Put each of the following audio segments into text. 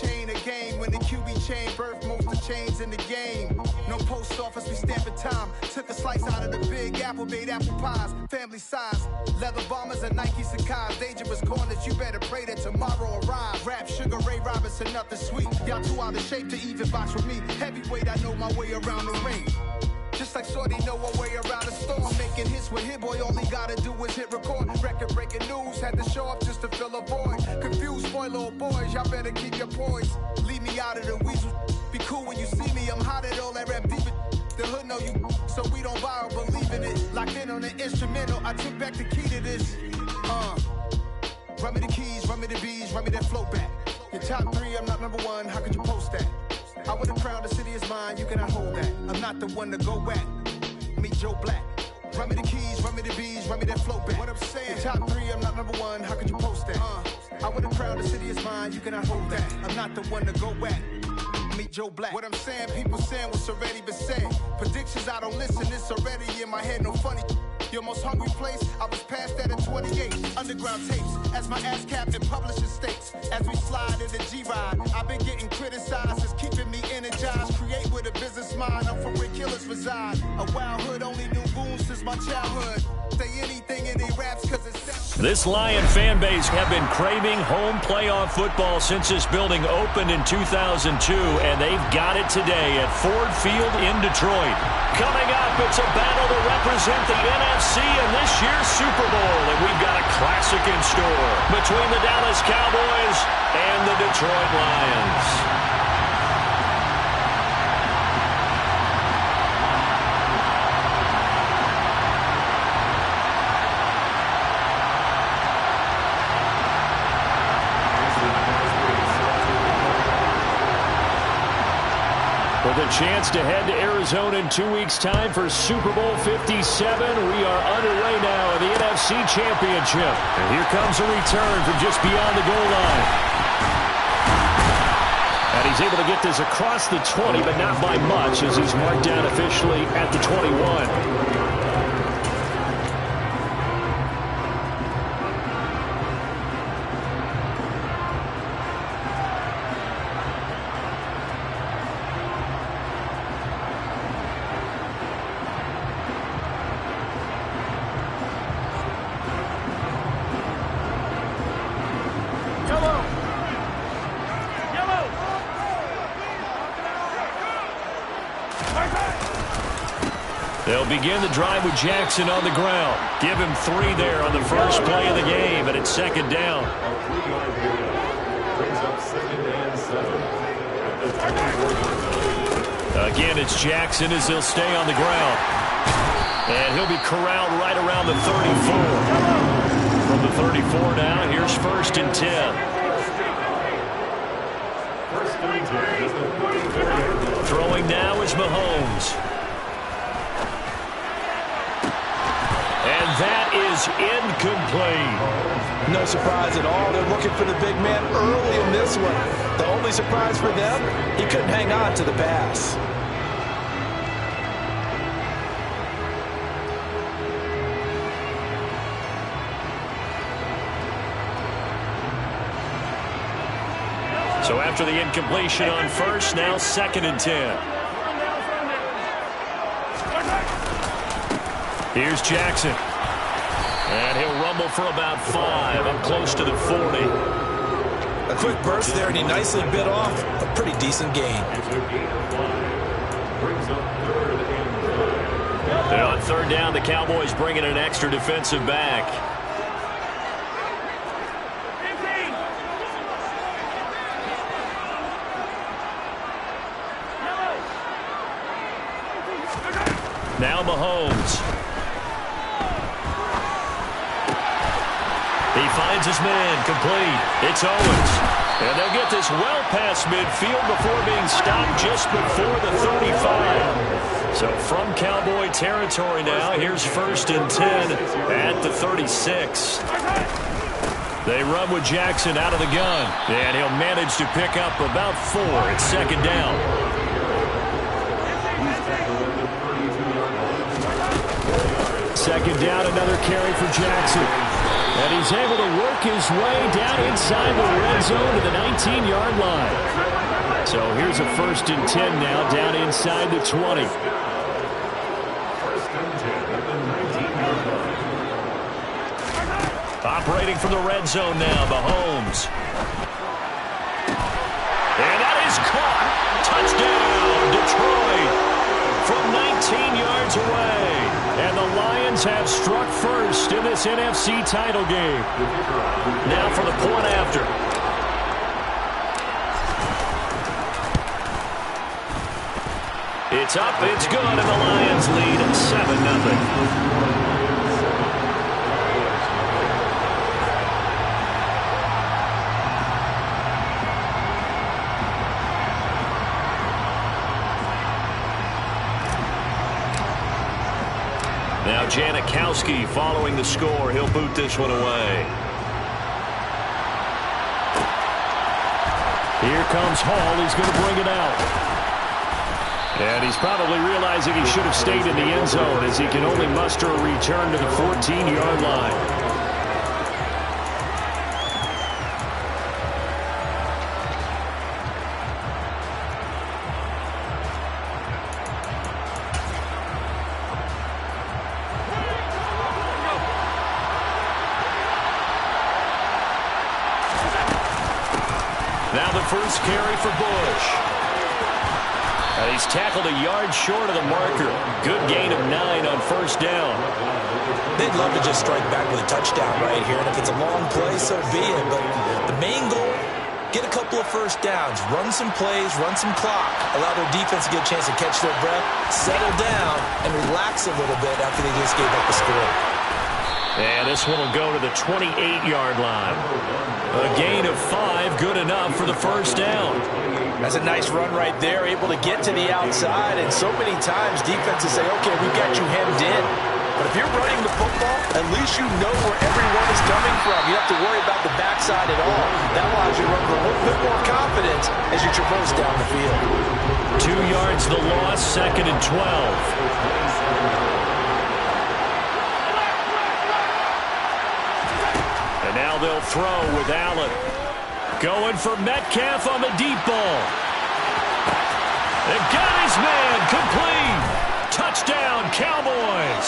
chain of game. When the QB chain birth most of chains in the game. No post office, we stamping time. Took a slice out of the big apple, made apple pies. Family size, leather bombers and Nike Sacai's. Dangerous corners, you better pray that tomorrow arrives. Rap, Sugar Ray Robinson, nothing sweet. Y'all too out of shape to even box with me. Heavyweight, I know my way around the ring. Just like Shorty know a way around the storm. Making hits with Hit Boy, all he gotta do is hit record. Record-breaking news, had to show up just to fill a void. Confused, spoiled little boys, y'all better keep your poise. Leave me out of the weasel. Be cool when you see me, I'm hot at all that rap deep. The hood know you, so we don't borrow, believe in it. Locked in on the instrumental, I took back the key to this. Run me the keys, run me the bees, run me that flow back. Your top three, I'm not number one, how could you post that? I would have crowned the city is mine, you cannot hold that. I'm not the one to go at. Meet Joe Black. Run me the keys, run me the bees, run me that flow back. What I'm saying, your top three, I'm not number one, how could you post that? I would have crowned the city is mine, you cannot hold that. I'm not the one to go at. Meet Joe Black. What I'm saying, people saying what's already been said. Predictions, I don't listen, it's already in my head, no funny. Your most hungry place, I was past that at 28. Underground tapes, as my ass capped in publishing states. As we slide in the G-Ride, I've been getting criticized, it's keeping me energized. Create with a business mind, I'm from where killers reside. A wild hood, only knew goons since my childhood. Say anything in their raps, cause it's... This Lion fan base have been craving home playoff football since this building opened in 2002, and they've got it today at Ford Field in Detroit. Coming up, it's a battle to represent the NFC in this year's Super Bowl, and we've got a classic in store between the Dallas Cowboys and the Detroit Lions. With a chance to head to Arizona in 2 weeks' time for Super Bowl 57, we are underway now in the NFC Championship. And here comes a return from just beyond the goal line. And he's able to get this across the 20, but not by much, as he's marked down officially at the 21. They'll begin the drive with Jackson on the ground. Give him 3 there on the first play of the game, and it's second down. Again, it's Jackson as he'll stay on the ground. And he'll be corralled right around the 34. From the 34 now, here's 1st and 10. Throwing now is Mahomes. And that is incomplete. No surprise at all. They're looking for the big man early in this one. The only surprise for them, he couldn't hang on to the pass. So after the incompletion on first, now 2nd and 10. Here's Jackson. And he'll rumble for about 5. Up close to the 40. A quick burst there, and he nicely bit off a pretty decent gain. And on 3rd down, the Cowboys bring in an extra defensive back. Now Mahomes. He finds his man, complete. It's Owens. And they'll get this well past midfield before being stopped just before the 35. So from Cowboy territory now, here's 1st and 10 at the 36. They run with Jackson out of the gun. And he'll manage to pick up about 4. It's 2nd down. 2nd down, another carry for Jackson. And he's able to work his way down inside the red zone to the 19-yard line. So here's a 1st and 10 now, down inside the 20. Operating from the red zone now, Mahomes. And that is caught. Touchdown, Detroit. From 19 yards away. And the Lions have struck first in this NFC title game. Now for the point after. It's up, it's good, and the Lions lead 7-0. Now Janikowski following the score. He'll boot this one away. Here comes Hall. He's going to bring it out. And he's probably realizing he should have stayed in the end zone as he can only muster a return to the 14-yard line. Now the first carry for Bush. And he's tackled a yard short of the marker. Good gain of 9 on 1st down. They'd love to just strike back with a touchdown right here. And if it's a long play, so be it. But the main goal, get a couple of 1st downs. Run some plays, run some clock. Allow their defense to get a chance to catch their breath, settle down, and relax a little bit after they just gave up the score. And this one will go to the 28-yard line. A gain of 5, good enough for the 1st down. That's a nice run right there, able to get to the outside. And so many times defenses say, okay, we've got you hemmed in. But if you're running the football, at least you know where everyone is coming from. You don't have to worry about the backside at all. That allows you to run with a little bit more confidence as you traverse down the field. 2 yards the loss, 2nd and 12. Now they'll throw with Allen. Going for Metcalf on the deep ball. They got his man complete. Touchdown, Cowboys.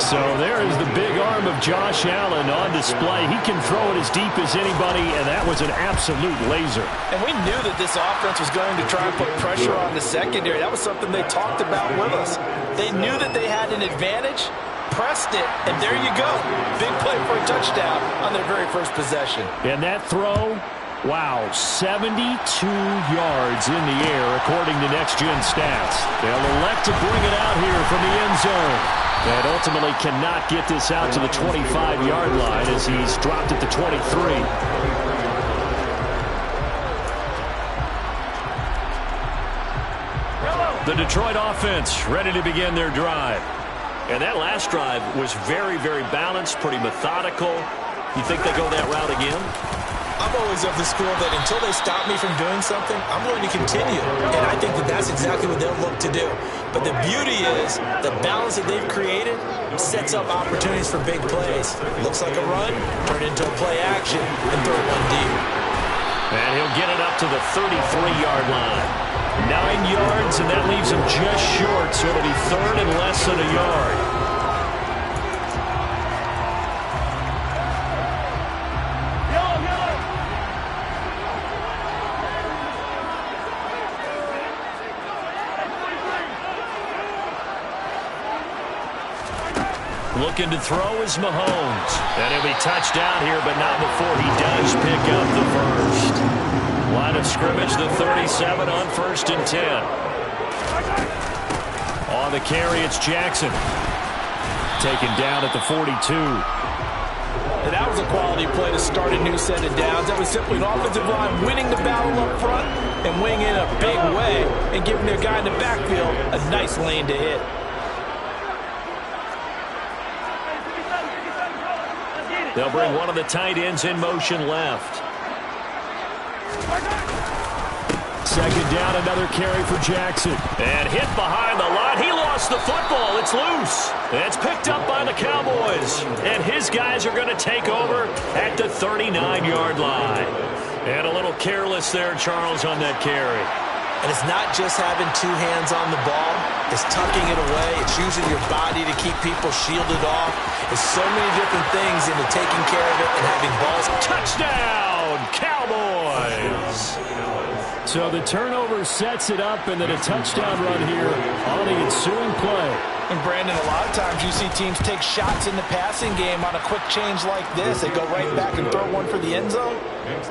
So there is the big arm of Josh Allen on display. He can throw it as deep as anybody, and that was an absolute laser. And we knew that this offense was going to try and put pressure on the secondary. That was something they talked about with us. They knew that they had an advantage. Pressed it, and there you go. Big play for a touchdown on their very first possession. And that throw, wow, 72 yards in the air, according to Next Gen Stats. They'll elect to bring it out here from the end zone. And ultimately cannot get this out to the 25-yard line as he's dropped at the 23. The Detroit offense ready to begin their drive. And that last drive was very, very balanced, pretty methodical. You think they go that route again? I'm always of the school that until they stop me from doing something, I'm going to continue. And I think that that's exactly what they'll look to do. But the beauty is the balance that they've created sets up opportunities for big plays. Looks like a run, turn into a play action, and throw one deep. And he'll get it up to the 33-yard line. 9 yards, and that leaves him just short, so it'll be 3rd and less than a yard. Looking to throw is Mahomes. And he'll be touched down here, but not before he does pick up the first. Line of scrimmage, the 37 on 1st and 10. On the carry, it's Jackson. Taken down at the 42. And that was a quality play to start a new set of downs. That was simply an offensive line winning the battle up front and winning in a big way and giving their guy in the backfield a nice lane to hit. They'll bring one of the tight ends in motion left. 2nd down, another carry for Jackson. And hit behind the line. He lost lost the football. It's loose. It's picked up by the Cowboys. And his guys are going to take over at the 39-yard line. And a little careless there, Charles, on that carry. And it's not just having two hands on the ball. It's tucking it away. It's using your body to keep people shielded off. It's so many different things into taking care of it and having balls. Touchdown, Cowboys! So the turnover sets it up, and then a touchdown run here on the ensuing play. And Brandon, a lot of times you see teams take shots in the passing game on a quick change like this. They go right back and throw one for the end zone.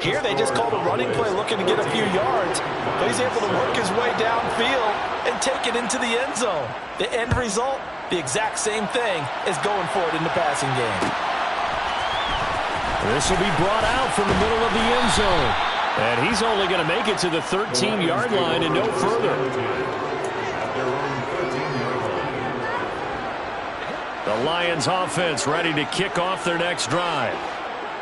Here they just called a running play looking to get a few yards. But he's able to work his way downfield and take it into the end zone. The end result, the exact same thing as going for it in the passing game. This will be brought out from the middle of the end zone. And he's only going to make it to the 13-yard line and no further. The Lions offense ready to kick off their next drive.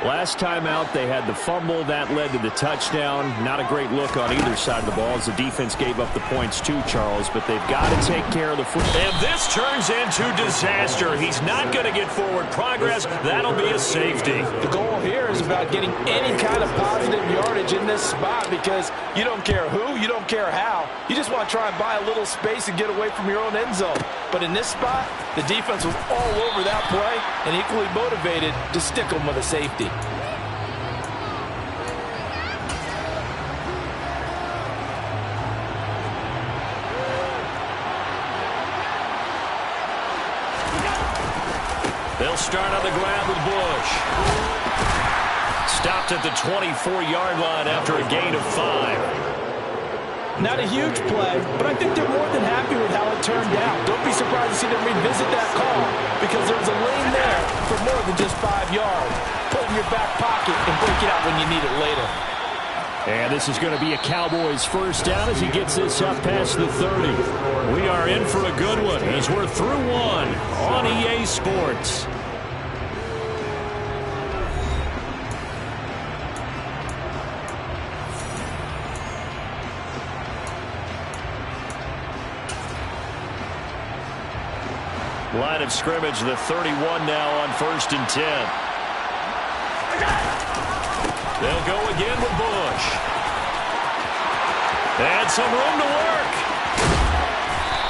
Last time out, they had the fumble. That led to the touchdown. Not a great look on either side of the ball as the defense gave up the points too, Charles, but they've got to take care of the football. And this turns into disaster. He's not going to get forward progress. That'll be a safety. The goal here is about getting any kind of positive yardage in this spot because you don't care who, you don't care how. You just want to try and buy a little space and get away from your own end zone. But in this spot, the defense was all over that play and equally motivated to stick them with a safety. They'll start on the ground with Bush. Stopped at the 24-yard line after a gain of 5. Not a huge play, but I think they're more than happy with how it turned out. Don't be surprised to see them revisit that call because there's a lane there for more than just 5 yards. Put it in your back pocket and break it out when you need it later. And this is going to be a Cowboys first down as he gets this up past the 30. We are in for a good one as we're through one on EA Sports. Line of scrimmage, the 31 now on 1st and 10. They'll go again with Bush. And some room to work.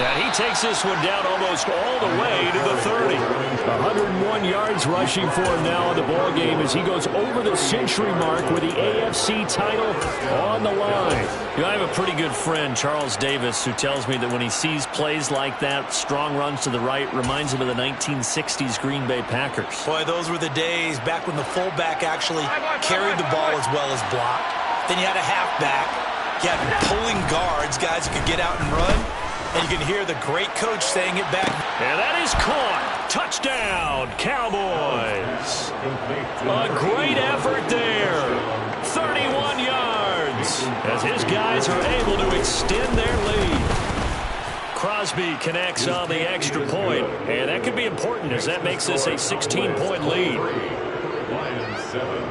And he takes this one down almost all the way to the 30. 101 yards rushing for him now in the ballgame as he goes over the century mark with the AFC title on the line. You know, I have a pretty good friend, Charles Davis, who tells me that when he sees plays like that, strong runs to the right, reminds him of the 1960s Green Bay Packers. Boy, those were the days back when the fullback actually carried the ball as well as blocked. Then you had a halfback. You had pulling guards, guys who could get out and run. And you can hear the great coach saying it back. And that is caught. Touchdown, Cowboys. A great effort there. 31 yards as his guys are able to extend their lead. Crosby connects on the extra point, and that could be important as that makes this a 16-point lead. Lions 7.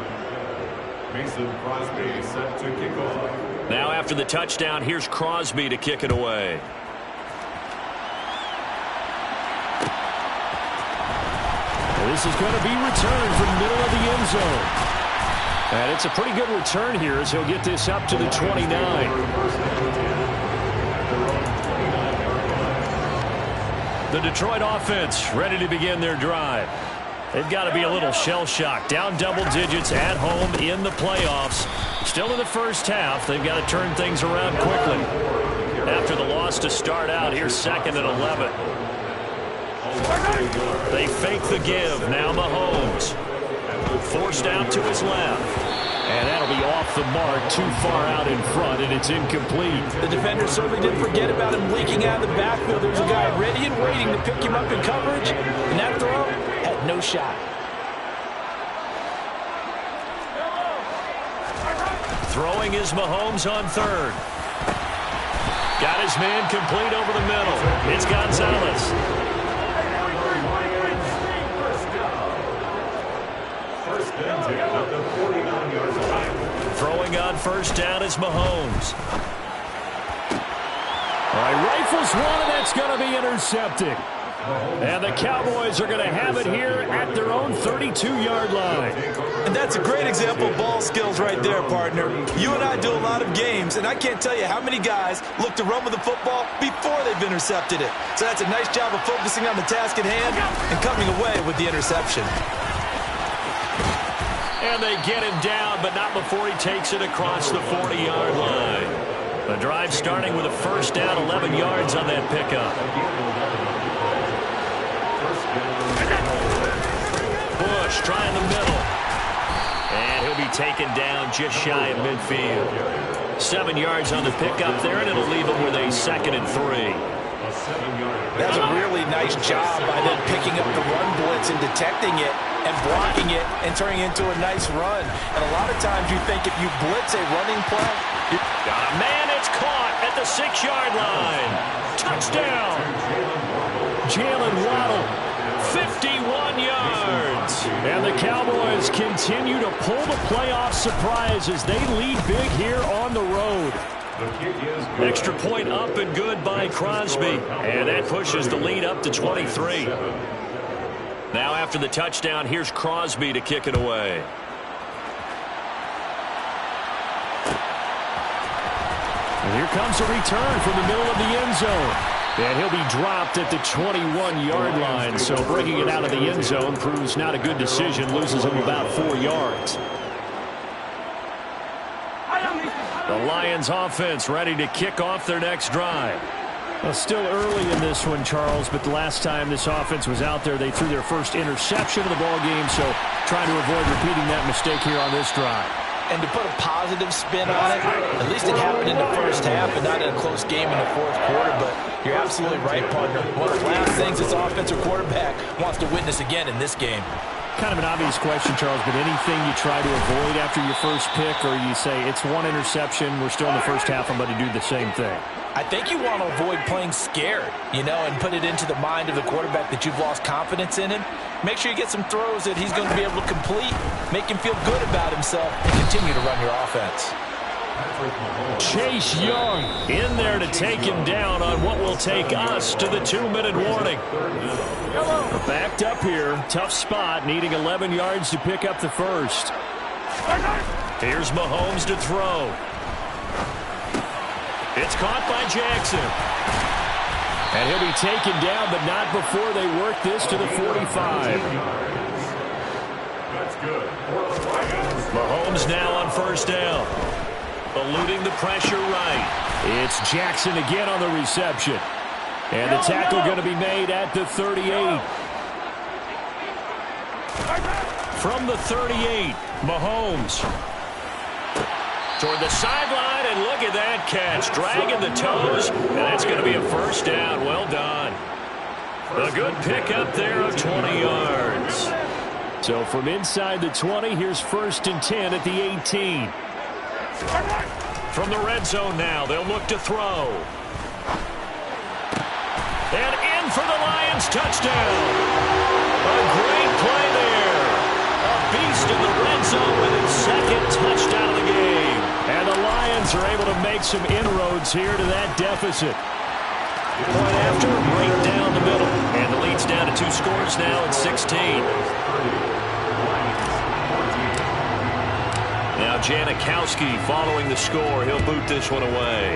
Mason Crosby set to kick off. Now after the touchdown, here's Crosby to kick it away. This is going to be returned from the middle of the end zone. And it's a pretty good return here as he'll get this up to the 29. The Detroit offense ready to begin their drive. They've got to be a little shell-shocked. Down double digits at home in the playoffs. Still in the first half. They've got to turn things around quickly. After the loss to start out, here's 2nd and 11. They fake the give. Now Mahomes. Forced out to his left. And that'll be off the mark, too far out in front, and it's incomplete. The defender certainly didn't forget about him leaking out of the backfield. There's a guy ready and waiting to pick him up in coverage. And that throw had no shot. Throwing is Mahomes on 3rd. Got his man complete over the middle. It's Gonzalez. Throwing on 1st down is Mahomes. All right, right rifles one, and that's going to be intercepted. And the Cowboys are going to have it here at their own 32-yard line. And that's a great example of ball skills right there, partner. You and I do a lot of games, and I can't tell you how many guys look to run with the football before they've intercepted it. So that's a nice job of focusing on the task at hand and coming away with the interception. And they get him down, but not before he takes it across the 40-yard line. The drive starting with a first down, 11 yards on that pickup. Bush trying the middle. And he'll be taken down just shy of midfield. 7 yards on the pickup there, and it'll leave him with a 2nd and 3. That's a really nice job by them picking up the run blitz and detecting it and blocking it and turning it into a nice run. And a lot of times you think if you blitz a running play, got a man, it's caught at the 6-yard line. Touchdown. Jalen Waddle, 51 yards. And the Cowboys continue to pull the playoff surprise as they lead big here on the road. Extra point up and good by Crosby. And that pushes the lead up to 23. Now after the touchdown, here's Crosby to kick it away. And here comes a return from the middle of the end zone. And he'll be dropped at the 21-yard line. So bringing it out of the end zone proves not a good decision. Loses him about 4 yards. The Lions offense ready to kick off their next drive. Well, still early in this one, Charles, but the last time this offense was out there, they threw their first interception of the ball game, so trying to avoid repeating that mistake here on this drive. and to put a positive spin on it, at least it happened in the first half and not in a close game in the fourth quarter. But you're absolutely right, partner. One of the last things this offensive quarterback wants to witness again in this game. Kind of an obvious question, Charles, but anything you try to avoid after your first pick, or you say it's one interception, we're still in the first half, I'm going to do the same thing? I think you want to avoid playing scared, and put it into the mind of the quarterback that you've lost confidence in him. Make sure you get some throws that he's going to be able to complete, make him feel good about himself, and continue to run your offense. Chase Young in there to take him down on what will take us to the 2-minute warning. We're backed up here. Tough spot, needing 11 yards to pick up the first. Here's Mahomes to throw. It's caught by Jackson. And he'll be taken down, but not before they work this to the 45. That's good. Mahomes now on first down. Eluding the pressure right. It's Jackson again on the reception. And the tackle going to be made at the 38. From the 38, Mahomes. Toward the sideline, and look at that catch. Dragging the toes, and that's going to be a first down. Well done. A good pickup there of 20 yards. So from inside the 20, here's 1st and 10 at the 18. From the red zone now, they'll look to throw. And in for the Lions, touchdown. A great play there. A beast in the red zone with his 2nd touchdown of the game. And the Lions are able to make some inroads here to that deficit. Point after, right down the middle. And the lead's down to 2 scores now at 16. Now Janikowski following the score. He'll boot this one away.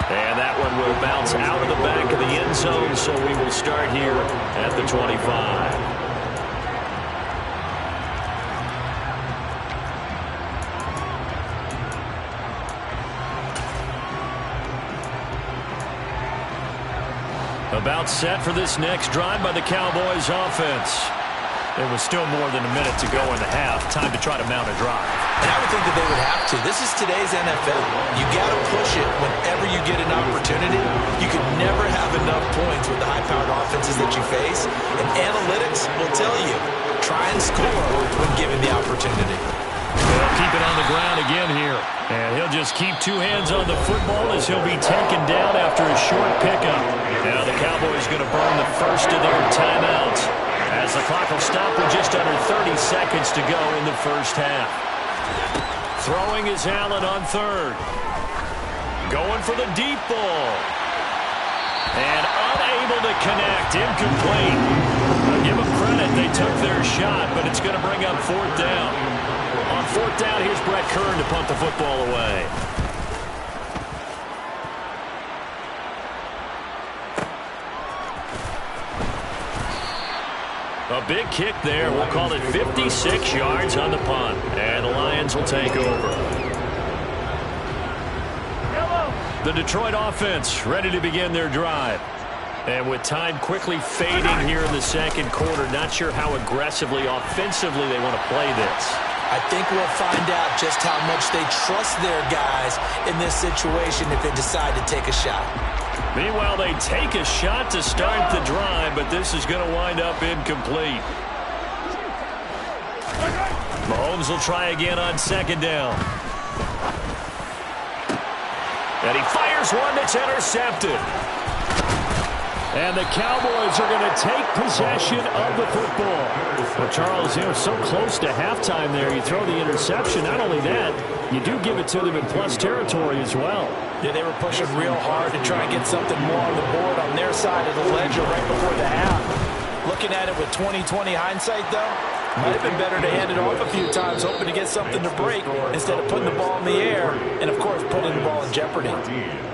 And that one will bounce out of the back of the end zone, so we will start here at the 25. About set for this next drive by the Cowboys offense. There was still more than a minute to go in the half. Time to try to mount a drive. And I would think that they would have to. This is today's NFL. You got to push it whenever you get an opportunity. You can never have enough points with the high-powered offenses that you face. And analytics will tell you, try and score when given the opportunity. They'll keep it on the ground again here. And he'll just keep 2 hands on the football as he'll be taken down after a short pickup. Now the Cowboys going to burn the first of their timeouts, as the clock will stop with just under 30 seconds to go in the first half. Throwing is Allen on 3rd. Going for the deep ball. And unable to connect. Incomplete. I'll give them credit. They took their shot, but it's going to bring up 4th down. On 4th down, here's Brett Kern to punt the football away. A big kick there. We'll call it 56 yards on the punt. And the Lions will take over. The Detroit offense ready to begin their drive. And with time quickly fading here in the second quarter, not sure how aggressively, offensively they want to play this. I think we'll find out just how much they trust their guys in this situation if they decide to take a shot. Meanwhile, they take a shot to start the drive, but this is going to wind up incomplete. Mahomes will try again on 2nd down. And he fires one that's intercepted. And the Cowboys are going to take possession of the football. Well, Charles, so close to halftime there. You throw the interception. Not only that, you do give it to them in plus territory as well. Yeah, they were pushing real hard to try and get something more on the board on their side of the ledger right before the half. Looking at it with 20/20 hindsight, though, might have been better to hand it off a few times, hoping to get something to break instead of putting the ball in the air and, of course, putting the ball in jeopardy.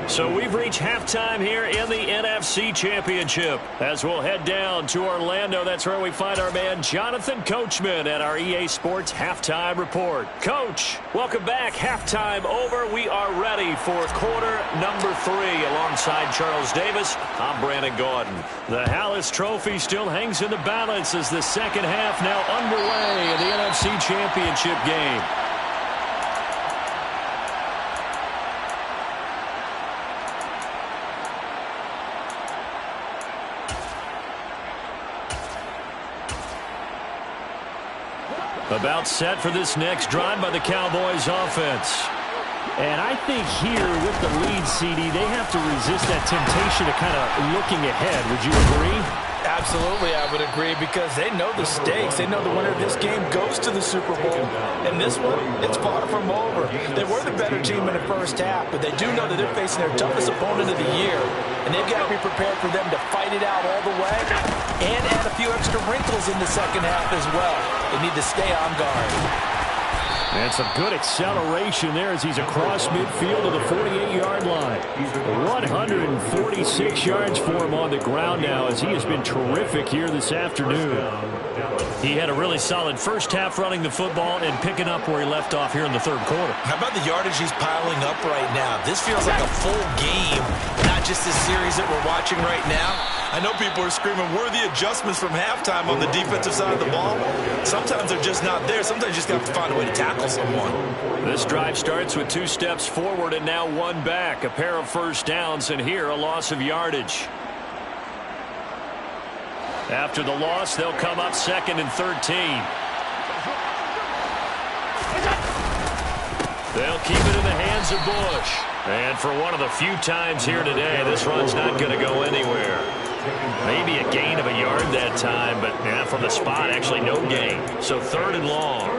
So we've reached halftime here in the NFC Championship. As we'll head down to Orlando, that's where we find our man Jonathan Coachman at our EA Sports Halftime Report. Coach, welcome back. Halftime over. We are ready for quarter number 3. Alongside Charles Davis, I'm Brandon Gaudin. The Hallis Trophy still hangs in the balance as the second half now underway in the NFC Championship game. About set for this next drive by the Cowboys offense. And I think here with the lead, CD, they have to resist that temptation of kind of looking ahead. Would you agree? Absolutely, I would agree, because they know the stakes. They know the winner of this game goes to the Super Bowl. And this one, it's far from over. They were the better team in the first half, but they do know that they're facing their toughest opponent of the year. And they've got to be prepared for them to fight it out all the way and add a few extra wrinkles in the second half as well. They need to stay on guard. And some good acceleration there as he's across midfield to the 48-yard line. 146 yards for him on the ground now as he has been terrific here this afternoon. He had a really solid first half running the football and picking up where he left off here in the third quarter. How about the yardage he's piling up right now? This feels like a full game, not just this series that we're watching right now. I know people are screaming, worthy adjustments from halftime on the defensive side of the ball. Sometimes they're just not there. Sometimes you just got to find a way to tackle someone. This drive starts with 2 steps forward and now 1 back. A pair of first downs, and here a loss of yardage. After the loss, they'll come up 2nd and 13. They'll keep it in the hands of Bush. And for one of the few times here today, this run's not going to go anywhere. Maybe a gain of a yard that time, but from the spot, actually no gain. So 3rd and long.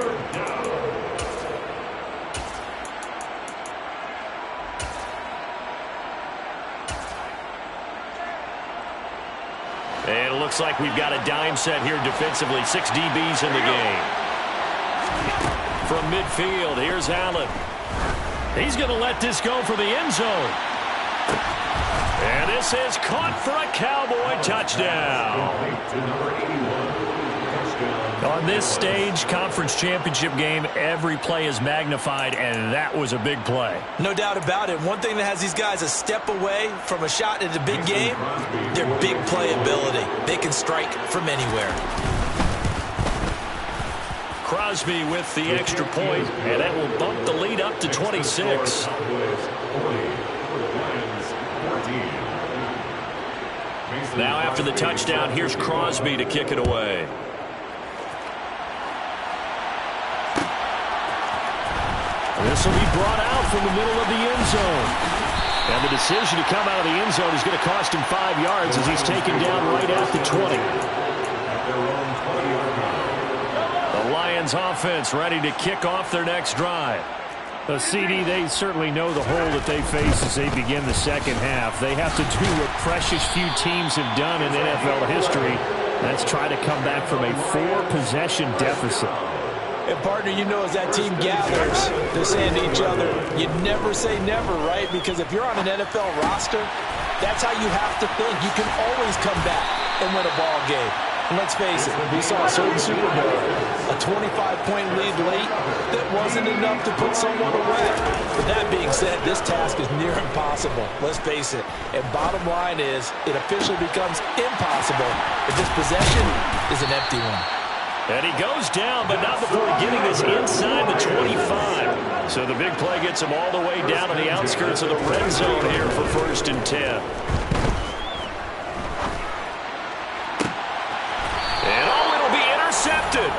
And it looks like we've got a dime set here defensively. 6 DBs in the game. From midfield, here's Allen. He's going to let this go for the end zone. And this is caught for a Cowboy touchdown. On this stage, conference championship game, every play is magnified, and that was a big play. No doubt about it. One thing that has these guys a step away from a shot at a big game, their big play ability. They can strike from anywhere. Crosby with the extra point, and that will bump the lead up to 26. Now after the touchdown, here's Crosby to kick it away. This will be brought out from the middle of the end zone. And the decision to come out of the end zone is going to cost him 5 yards as he's taken down right at the 20. The Lions offense ready to kick off their next drive. CD, they certainly know the hole that they face as they begin the second half. They have to do what precious few teams have done in NFL history. That's try to come back from a 4-possession deficit. And, partner, you know, as that team gathers, they're saying to each other, you never say never, right? Because if you're on an NFL roster, that's how you have to think. You can always come back and win a ball game. And let's face it, we saw a certain Super Bowl, a 25-point lead late that wasn't enough to put someone away. But that being said, this task is near impossible. Let's face it. And bottom line is, it officially becomes impossible if this possession is an empty one. And he goes down, but not before getting this inside the 25. So the big play gets him all the way down to the outskirts of the red zone here for 1st and 10. And oh, it'll be intercepted.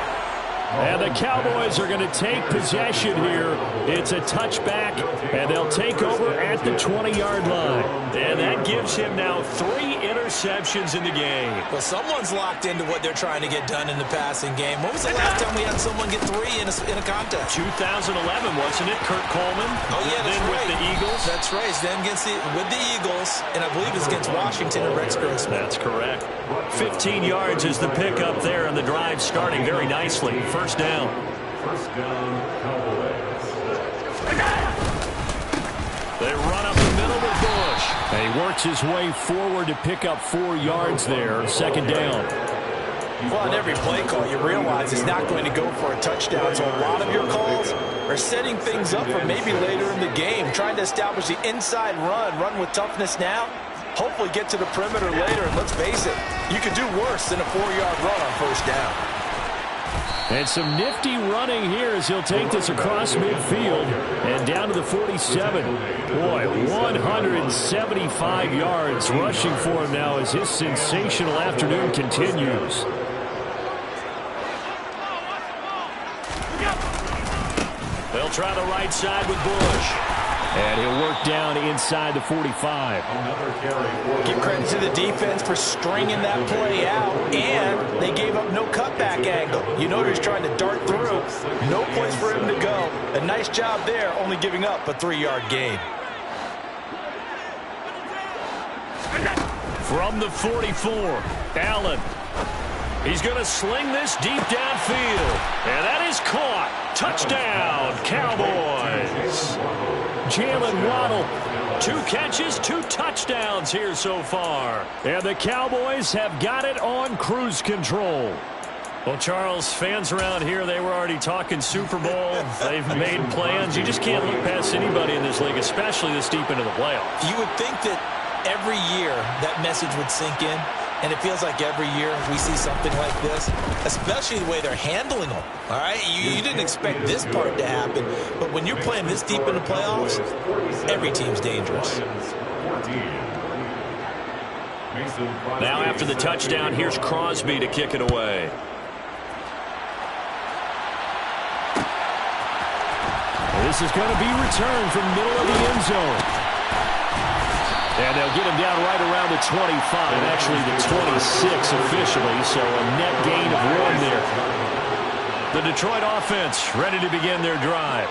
And the Cowboys are going to take possession here. It's a touchback, and they'll take over at the 20-yard line. And that gives him now 3 interceptions in the game. Well, someone's locked into what they're trying to get done in the passing game. When was the last time we had someone get 3 in a contest? 2011, wasn't it? Kurt Coleman. Oh, yeah, that's then right. With the Eagles. That's right. It's then with the Eagles, and I believe it's against Washington and Rex Grossman. That's correct. 15 yards is the pickup there, and the drive starting very nicely. 1st down. 1st down, Cowboys. They run up the middle with Bush. And he works his way forward to pick up 4 yards there. 2nd down. Well, on every play call, you realize it's not going to go for a touchdown. So a lot of your calls are setting things up for maybe later in the game, trying to establish the inside run with toughness now. Hopefully get to the perimeter later. And let's face it, you could do worse than a 4-yard run on 1st down. And some nifty running here as he'll take this across midfield and down to the 47. Boy, 175 yards rushing for him now as his sensational afternoon continues. They'll try the right side with Bush. And he'll work down inside the 45. Give credit to the defense for stringing that play out, and they gave up no cutback angle. You know he's trying to dart through. No place for him to go. A nice job there, only giving up a 3-yard gain. From the 44, Allen. He's going to sling this deep downfield. And that is caught. Touchdown, Cowboys. Jalen Waddle, 2 catches, 2 touchdowns here so far. And the Cowboys have got it on cruise control. Well, Charles, fans around here, they were already talking Super Bowl. They've made plans. You just can't look past anybody in this league, especially this deep into the playoffs. You would think that every year that message would sink in. And it feels like every year we see something like this, especially the way they're handling them. All right, you didn't expect this part to happen, but when you're playing this deep in the playoffs, every team's dangerous. Now after the touchdown, here's Crosby to kick it away. This is going to be returned from middle of the end zone. And they'll get him down right around the 25, actually the 26 officially, so a net gain of 1 there. The Detroit offense ready to begin their drive.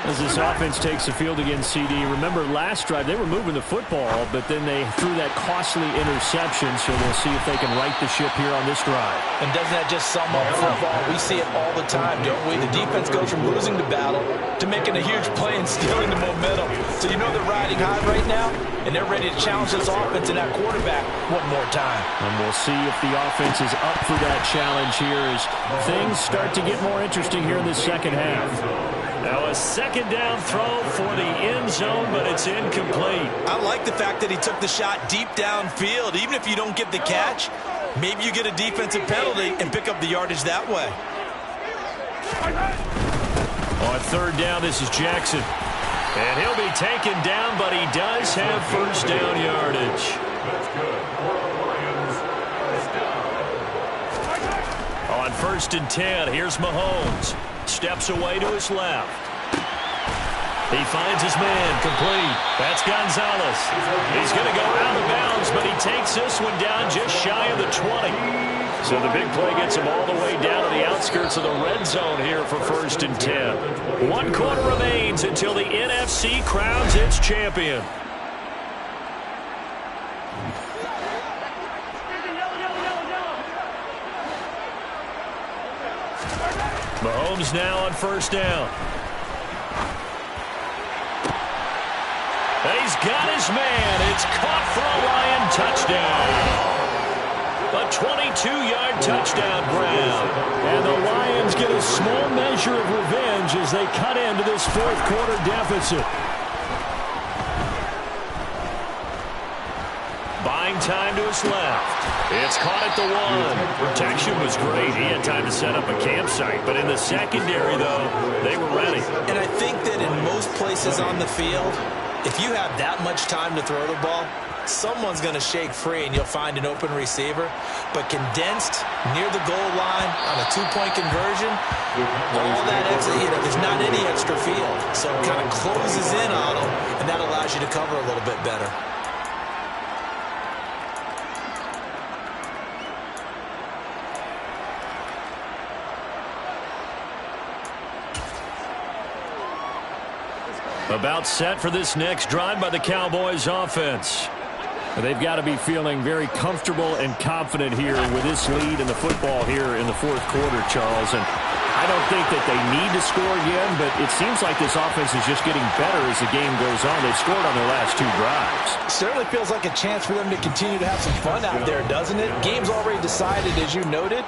As this offense takes the field against CD, remember last drive they were moving the football, but then they threw that costly interception, so they'll see if they can right the ship here on this drive. And doesn't that just sum up football? We see it all the time, don't we? The defense goes from losing the battle to making a huge play and stealing the momentum. So you know they're riding high right now, and they're ready to challenge this offense and that quarterback one more time. And we'll see if the offense is up for that challenge here as things start to get more interesting here in the second half. Now a 2nd down throw for the end zone, but it's incomplete. I like the fact that he took the shot deep downfield. Even if you don't get the catch, maybe you get a defensive penalty and pick up the yardage that way. On 3rd down, this is Jackson. And he'll be taken down, but he does have 1st down yardage. On 1st and 10, here's Mahomes. Steps away to his left. He finds his man, complete. That's Gonzalez. He's going to go out of bounds, but he takes this one down just shy of the 20. So the big play gets him all the way down to the outskirts of the red zone here for 1st and 10. 1 quarter remains until the NFC crowns its champion. Mahomes now on 1st down. He's got his man. It's caught for a Lion touchdown. A 22-yard touchdown grab. And the Lions get a small measure of revenge as they cut into this 4th quarter deficit. Buying time to his left. It's caught at the 1. Protection was great. He had time to set up a campsite. But in the secondary, though, they were ready. And I think that in most places on the field, if you have that much time to throw the ball, someone's going to shake free and you'll find an open receiver. But condensed near the goal line on a 2-point conversion, all that extra, there's not any extra field. So it kind of closes in on them, and that allows you to cover a little bit better. About set for this next drive by the Cowboys offense. They've got to be feeling very comfortable and confident here with this lead in the football here in the 4th quarter, Charles. And I don't think that they need to score again, but it seems like this offense is just getting better as the game goes on. They've scored on their last 2 drives. Certainly feels like a chance for them to continue to have some fun out there, doesn't it? Game's already decided, as you noted.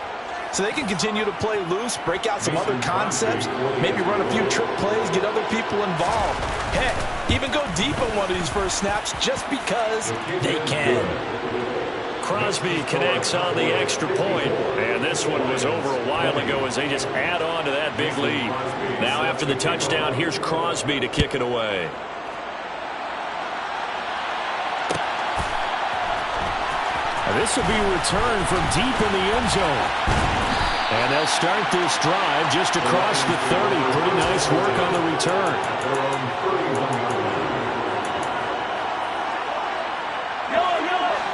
So they can continue to play loose, break out some other concepts, maybe run a few trick plays, get other people involved. Heck, even go deep on one of these first snaps just because they can. Crosby connects on the extra point, and this one was over a while ago as they just add on to that big lead. Now after the touchdown, here's Crosby to kick it away. This will be returned from deep in the end zone. And they'll start this drive just across the 30. Pretty nice work on the return.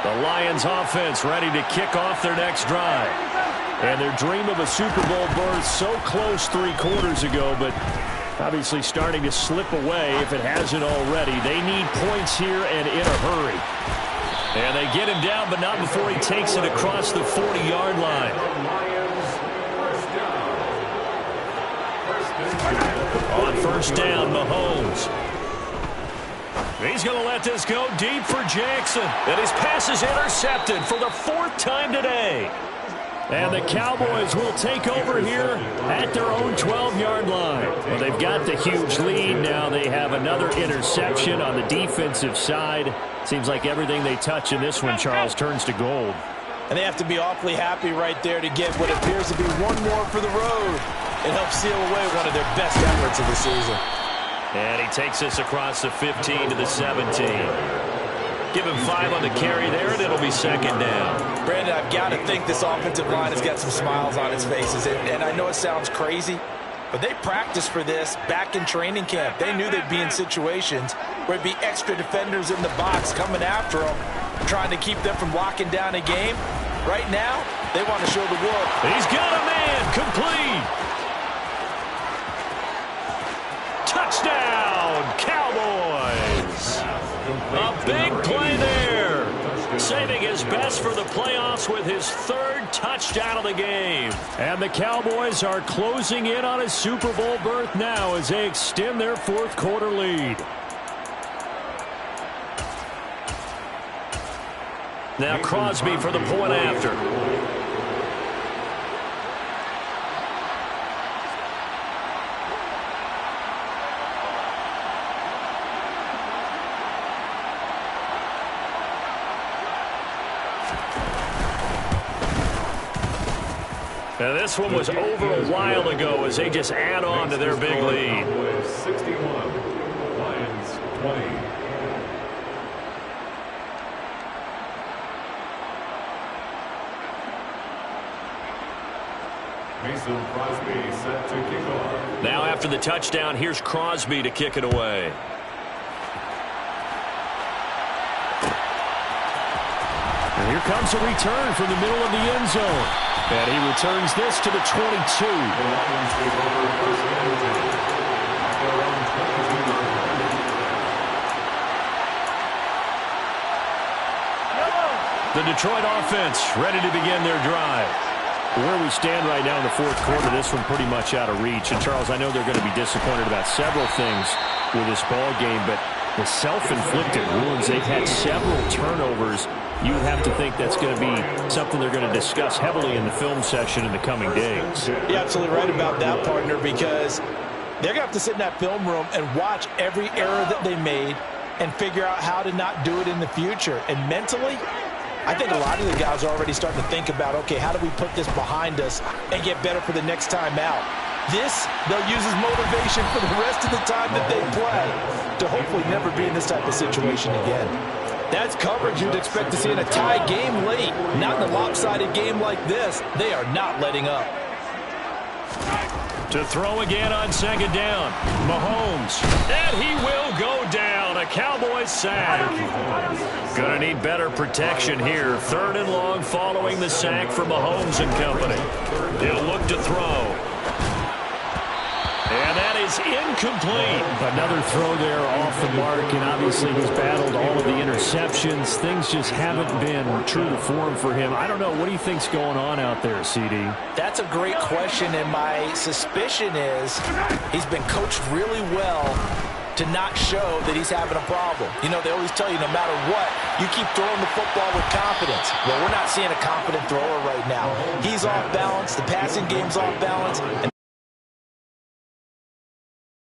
The Lions offense ready to kick off their next drive. And their dream of a Super Bowl berth so close 3 quarters ago, but obviously starting to slip away if it hasn't already. They need points here and in a hurry. And they get him down, but not before he takes it across the 40-yard line. On 1st down, Mahomes. He's going to let this go deep for Jackson. And his pass is intercepted for the 4th time today. And the Cowboys will take over here at their own 12-yard line. Well, they've got the huge lead. Now they have another interception on the defensive side. Seems like everything they touch in this one, Charles, turns to gold. And they have to be awfully happy right there to get what appears to be one more for the road and help seal away one of their best efforts of the season. And he takes this across the 15 to the 17. Give him 5 on the carry there, and it'll be 2nd down. Brandon, I've got to think this offensive line has got some smiles on its faces. And I know it sounds crazy, but they practiced for this back in training camp. They knew they'd be in situations where it'd be extra defenders in the box coming after them, trying to keep them from locking down a game. Right now, they want to show the world. He's got a man, complete. Touchdown, Cowboys. A big play there. Saving his best for the playoffs with his 3rd touchdown of the game. And the Cowboys are closing in on a Super Bowl berth now as they extend their 4th quarter lead. Now Crosby for the point after. Now this one was over a while ago as they just add on to their big lead. 61, Lions 20. Mason Crosby set to kick off. Now after the touchdown, here's Crosby to kick it away. And here comes a return from the middle of the end zone. And he returns this to the 22. The Detroit offense ready to begin their drive. Where we stand right now in the fourth quarter, this one pretty much out of reach. And, Charles, I know they're going to be disappointed about several things with this ball game, but the self-inflicted wounds, they've had several turnovers. You would have to think that's going to be something they're going to discuss heavily in the film session in the coming days. You're absolutely right about that, partner, because they're going to have to sit in that film room and watch every error that they made and figure out how to not do it in the future. And mentally, I think a lot of the guys are already starting to think about, okay, how do we put this behind us and get better for the next time out? This, they'll use as motivation for the rest of the time that they play to hopefully never be in this type of situation again. That's coverage you'd expect to see in a tie game late. Not in a lopsided game like this. They are not letting up. To throw again on second down. Mahomes. And he will go down. A Cowboys sack. Gonna need better protection here. Third and long following the sack for Mahomes and company. He'll look to throw. And that is incomplete. Another throw there off the mark, and obviously he's battled all of the interceptions. Things just haven't been true to form for him. I don't know. What do you think's going on out there, CD? That's a great question, and my suspicion is he's been coached really well to not show that he's having a problem. You know, they always tell you no matter what, you keep throwing the football with confidence. Well, we're not seeing a confident thrower right now. He's off balance. The passing game's off balance.